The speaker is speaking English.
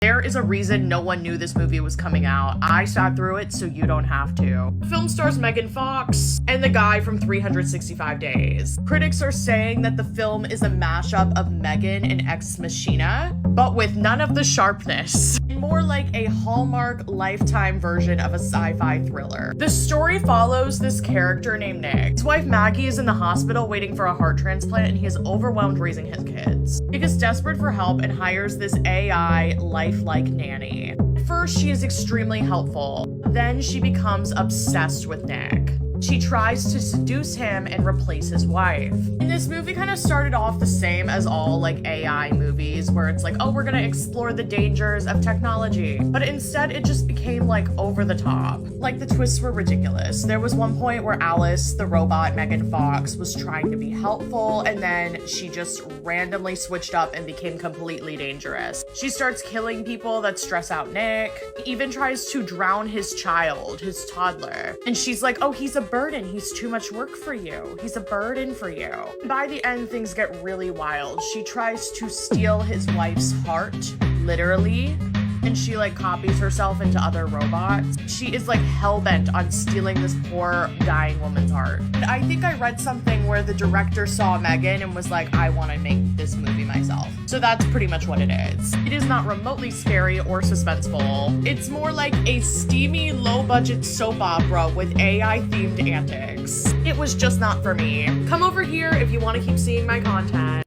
There is a reason no one knew this movie was coming out. I sat through it, so you don't have to. The film stars Megan Fox and the guy from 365 Days. Critics are saying that the film is a mashup of Megan and Ex Machina, but with none of the sharpness. More like a Hallmark Lifetime version of a sci-fi thriller. The story follows this character named Nick. His wife Maggie is in the hospital waiting for a heart transplant, and he is overwhelmed raising his kids. Nick is desperate for help and hires this AI lifelike nanny. At first, she is extremely helpful. Then she becomes obsessed with Nick. She tries to seduce him and replace his wife. And this movie kind of started off the same as all like AI movies where it's like, oh, we're gonna explore the dangers of technology. But instead it just became like over the top. Like the twists were ridiculous. There was one point where Alice, the robot Megan Fox, was trying to be helpful and then she just randomly switched up and became completely dangerous. She starts killing people that stress out Nick. He even tries to drown his child, his toddler. And she's like, oh, he's a burden. He's too much work for you. He's a burden for you. By the end, things get really wild. She tries to steal his wife's heart, literally, and she like copies herself into other robots. She is like hell-bent on stealing this poor dying woman's heart. And I think I read something where the director saw Megan and was like, I want to make this movie myself. So that's pretty much what it is. It is not remotely scary or suspenseful. It's more like a steamy, low-budget soap opera with AI-themed antics. It was just not for me. Come over here if you want to keep seeing my content.